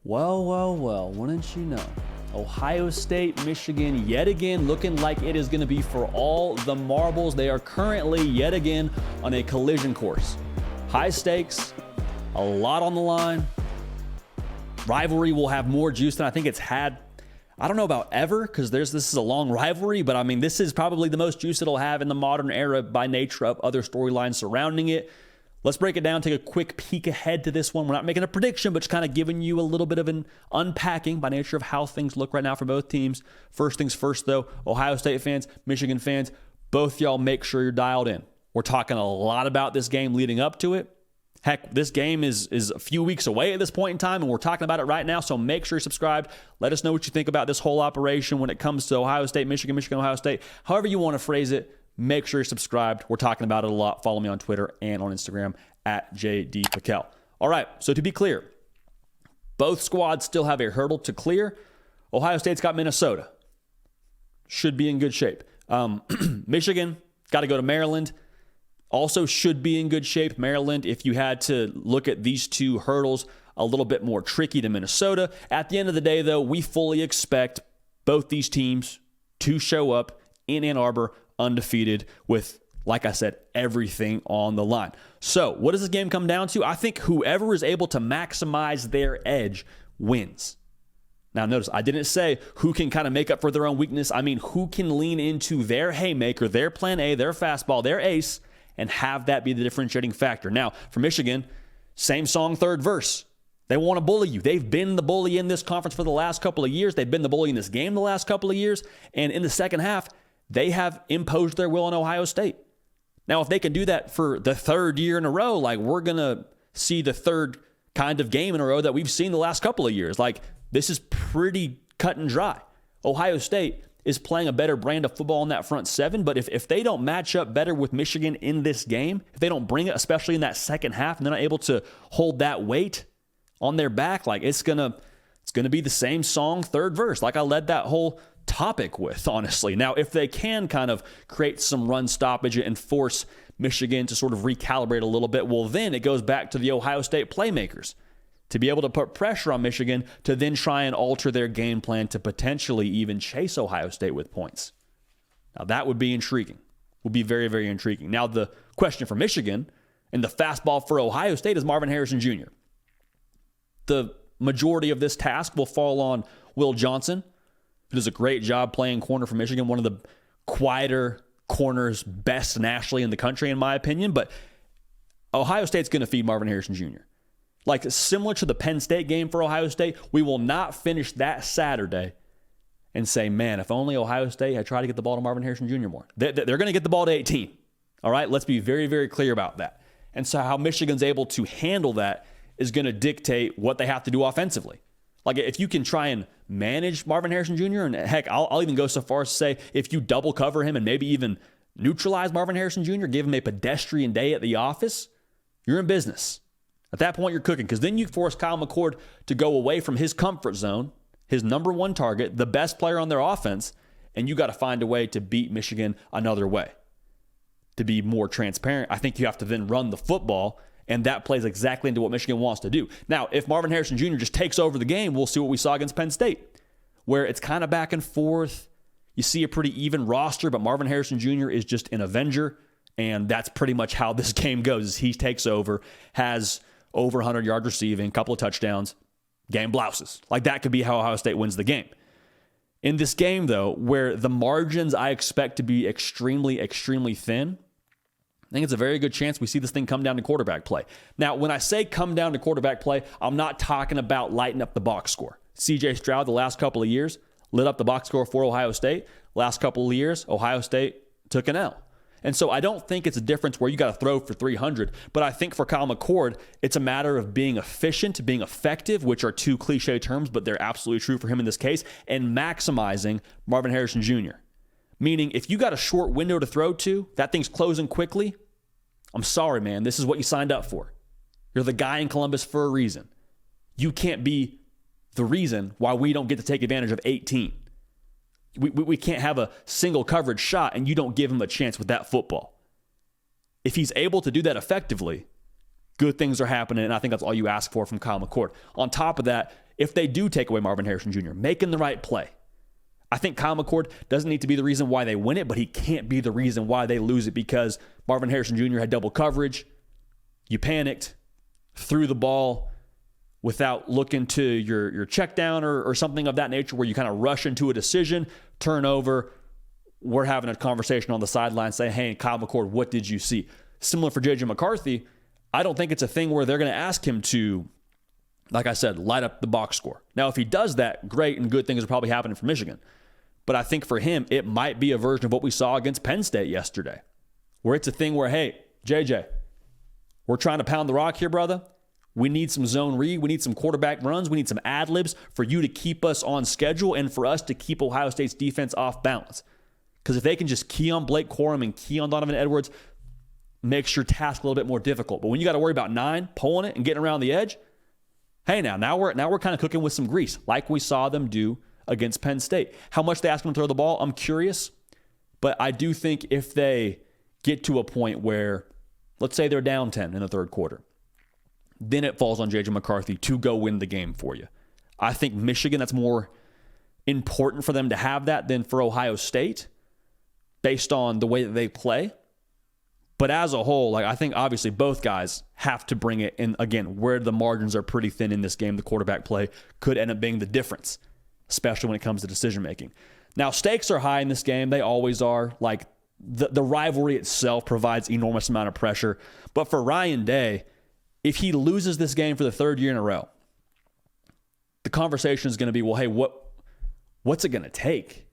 Well, wouldn't you know? Ohio State, Michigan, yet again looking like it is going to be for all the marbles. They are currently, yet again, on a collision course. High stakes, a lot on the line. Rivalry will have more juice than I think it's had, I don't know about ever, because this is a long rivalry, but I mean, this is probably the most juice it'll have in the modern era by nature of other storylines surrounding it. Let's break it down, take a quick peek ahead to this one. We're not making a prediction, but just kind of giving you a little bit of an unpacking by nature of how things look right now for both teams. First things first, though, Ohio State fans, Michigan fans, both y'all make sure you're dialed in. We're talking a lot about this game leading up to it. Heck, this game is a few weeks away at this point in time, and we're talking about it right now, so make sure you're subscribed. Let us know what you think about this whole operation when it comes to Ohio State, Michigan, Ohio State. However you want to phrase it, make sure you're subscribed. We're talking about it a lot. Follow me on Twitter and on Instagram at JDPakel. All right, so to be clear, both squads still have a hurdle to clear. Ohio State's got Minnesota. Should be in good shape. Michigan, got to go to Maryland. Also should be in good shape. Maryland, if you had to look at these two hurdles, a little bit more tricky than Minnesota. At the end of the day, though, we fully expect both these teams to show up in Ann Arbor undefeated with, like I said, everything on the line. So what does this game come down to? I think whoever is able to maximize their edge wins. Now, notice, I didn't say who can kind of make up for their own weakness. I mean, who can lean into their haymaker, their plan A, their fastball, their ace, and have that be the differentiating factor. Now, for Michigan, same song, third verse. They want to bully you. They've been the bully in this conference for the last couple of years. They've been the bully in this game the last couple of years. And in the second half, they have imposed their will on Ohio State. Now, if they can do that for the third year in a row, like we're going to see the third kind of game in a row that we've seen the last couple of years. Like, this is pretty cut and dry. Ohio State is playing a better brand of football in that front seven, but if they don't match up better with Michigan in this game, if they don't bring it, especially in that second half, and they're not able to hold that weight on their back, like it's gonna be the same song, third verse, like I led that whole topic with, honestly. Now, if they can kind of create some run stoppage and force Michigan to sort of recalibrate a little bit, well, then it goes back to the Ohio State playmakers to be able to put pressure on Michigan to then try and alter their game plan to potentially even chase Ohio State with points. Now, that would be intriguing. Would be very, very intriguing. Now, the question for Michigan and the fastball for Ohio State is Marvin Harrison Jr. The majority of this task will fall on Will Johnson, who does a great job playing corner for Michigan, one of the quieter corners, best nationally in the country, in my opinion. But Ohio State's going to feed Marvin Harrison Jr. Like, similar to the Penn State game for Ohio State, we will not finish that Saturday and say, man, if only Ohio State had tried to get the ball to Marvin Harrison Jr. more. They're going to get the ball to 18. All right, let's be very, very clear about that. And so how Michigan's able to handle that is going to dictate what they have to do offensively. Like, if you can try and manage Marvin Harrison Jr., and heck, I'll even go so far as to say if you double cover him and maybe even neutralize Marvin Harrison Jr., give him a pedestrian day at the office, you're in business. At that point, you're cooking, because then you force Kyle McCord to go away from his comfort zone, his number one target, the best player on their offense, and you got to find a way to beat Michigan another way. To be more transparent, I think you have to then run the football, and that plays exactly into what Michigan wants to do. Now, if Marvin Harrison Jr. just takes over the game, we'll see what we saw against Penn State, where it's kind of back and forth. You see a pretty even roster, but Marvin Harrison Jr. is just an avenger, and that's pretty much how this game goes. He takes over, has over 100 yards receiving, couple of touchdowns, game blouses. Like, that could be how Ohio State wins the game. In this game, though, where the margins I expect to be extremely, extremely thin, I think it's a very good chance we see this thing come down to quarterback play. Now, when I say come down to quarterback play, I'm not talking about lighting up the box score. C.J. Stroud, the last couple of years, lit up the box score for Ohio State. Last couple of years, Ohio State took an L. And so I don't think it's a difference where you got to throw for 300, but I think for Kyle McCord, it's a matter of being efficient, being effective, which are two cliche terms, but they're absolutely true for him in this case, and maximizing Marvin Harrison Jr. Meaning, if you got a short window to throw to, that thing's closing quickly, I'm sorry, man, this is what you signed up for. You're the guy in Columbus for a reason. You can't be the reason why we don't get to take advantage of 18. We can't have a single coverage shot and you don't give him a chance with that football. If he's able to do that effectively, good things are happening, and I think that's all you ask for from Kyle McCord. On top of that, if they do take away Marvin Harrison Jr., making the right play. I think Kyle McCord doesn't need to be the reason why they win it, but he can't be the reason why they lose it because Marvin Harrison Jr. had double coverage. You panicked, threw the ball without looking to your check down or something of that nature where you kind of rush into a decision, turnover. We're having a conversation on the sideline saying, hey, Kyle McCord, what did you see? Similar for J.J. McCarthy, I don't think it's a thing where they're going to ask him to, like I said, light up the box score. Now, if he does that, great, and good things are probably happening for Michigan. But I think for him, it might be a version of what we saw against Penn State yesterday, where it's a thing where, hey, JJ, we're trying to pound the rock here, brother. We need some zone read. We need some quarterback runs. We need some ad-libs for you to keep us on schedule and for us to keep Ohio State's defense off balance. Because if they can just key on Blake Corum and key on Donovan Edwards, makes your task a little bit more difficult. But when you got to worry about 9, pulling it and getting around the edge, hey, now we're kind of cooking with some grease, like we saw them do against Penn State. How much they ask them to throw the ball, I'm curious. But I do think if they get to a point where, let's say they're down 10 in the third quarter, then it falls on J.J. McCarthy to go win the game for you. I think Michigan, that's more important for them to have that than for Ohio State based on the way that they play. But as a whole, I think obviously both guys have to bring it in. Again, where the margins are pretty thin in this game, the quarterback play could end up being the difference, especially when it comes to decision making. Now, stakes are high in this game. They always are. The rivalry itself provides enormous amount of pressure. But for Ryan Day, if he loses this game for the third year in a row, the conversation is going to be, well, hey, what's it going to take?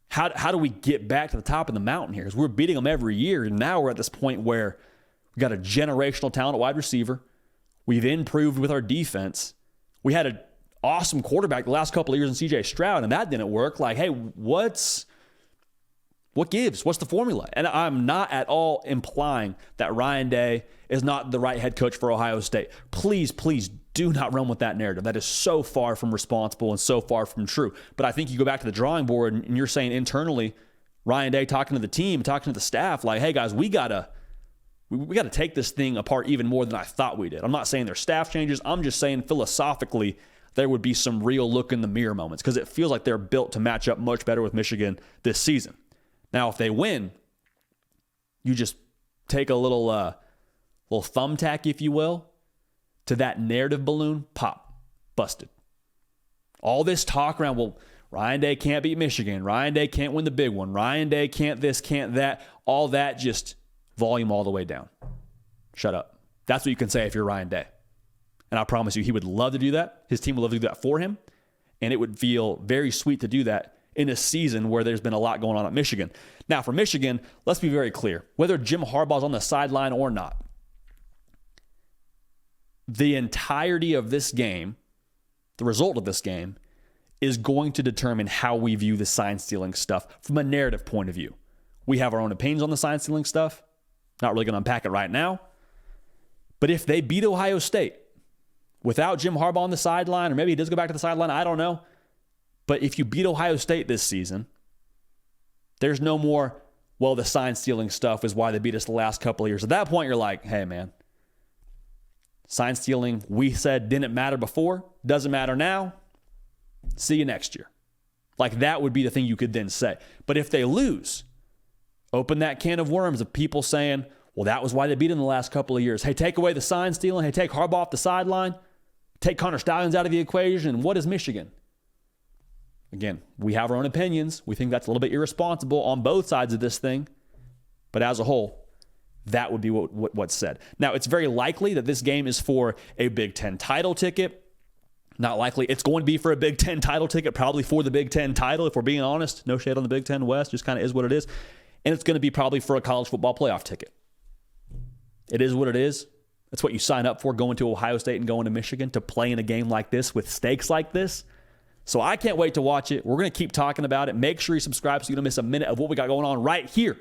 How do we get back to the top of the mountain here? Because we're beating them every year, and now we're at this point where we got a generational talent at wide receiver. We've improved with our defense. We had an awesome quarterback the last couple of years in C.J. Stroud, and that didn't work. Hey, what gives? What's the formula? And I'm not at all implying that Ryan Day is not the right head coach for Ohio State. Please do not run with that narrative. That is so far from responsible and so far from true. But I think you go back to the drawing board and you're saying internally, Ryan Day talking to the team, talking to the staff, hey guys, we gotta take this thing apart even more than I thought we did. I'm not saying there's staff changes. I'm just saying philosophically there would be some real look in the mirror moments because it feels like they're built to match up much better with Michigan this season. Now, if they win, you just take a little thumbtack, if you will, to that narrative balloon, pop, busted. All this talk around, well, Ryan Day can't beat Michigan. Ryan Day can't win the big one. Ryan Day can't this, can't that. All that just volume all the way down. Shut up. That's what you can say if you're Ryan Day. And I promise you, he would love to do that. His team would love to do that for him. And it would feel very sweet to do that in a season where there's been a lot going on at Michigan. Now, for Michigan, let's be very clear. Whether Jim Harbaugh's on the sideline or not, the entirety of this game, the result of this game, is going to determine how we view the sign-stealing stuff from a narrative point of view. We have our own opinions on the sign-stealing stuff. Not really going to unpack it right now. But if they beat Ohio State without Jim Harbaugh on the sideline, or maybe he does go back to the sideline, I don't know. But if you beat Ohio State this season, there's no more, well, the sign-stealing stuff is why they beat us the last couple of years. At that point, you're like, hey, man, sign-stealing, we said didn't matter before, doesn't matter now. See you next year. That would be the thing you could then say. But if they lose, open that can of worms of people saying, well, that was why they beat them the last couple of years. Hey, take away the sign-stealing. Hey, take Harbaugh off the sideline. Take Connor Stallions out of the equation. What is Michigan? Again, we have our own opinions. We think that's a little bit irresponsible on both sides of this thing. But as a whole, that would be what's said. Now, it's very likely that this game is for a Big Ten title ticket. Not likely. It's going to be for a Big Ten title ticket, probably for the Big Ten title, if we're being honest. No shade on the Big Ten West. Just kind of is what it is. And it's going to be probably for a college football playoff ticket. It is what it is. That's what you sign up for, going to Ohio State and going to Michigan, to play in a game like this with stakes like this. So I can't wait to watch it. We're going to keep talking about it. Make sure you subscribe so you don't miss a minute of what we got going on right here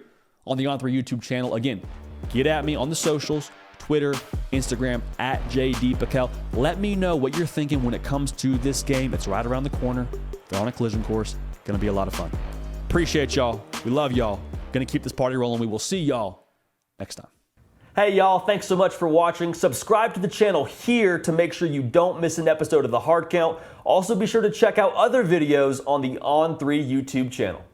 on the On3 YouTube channel. Again, get at me on the socials, Twitter, Instagram, at JD Pickell. Let me know what you're thinking when it comes to this game. It's right around the corner. They're on a collision course. Going to be a lot of fun. Appreciate y'all. We love y'all. Going to keep this party rolling. We will see y'all next time. Hey y'all, thanks so much for watching. Subscribe to the channel here to make sure you don't miss an episode of The Hard Count. Also be sure to check out other videos on the On3 YouTube channel.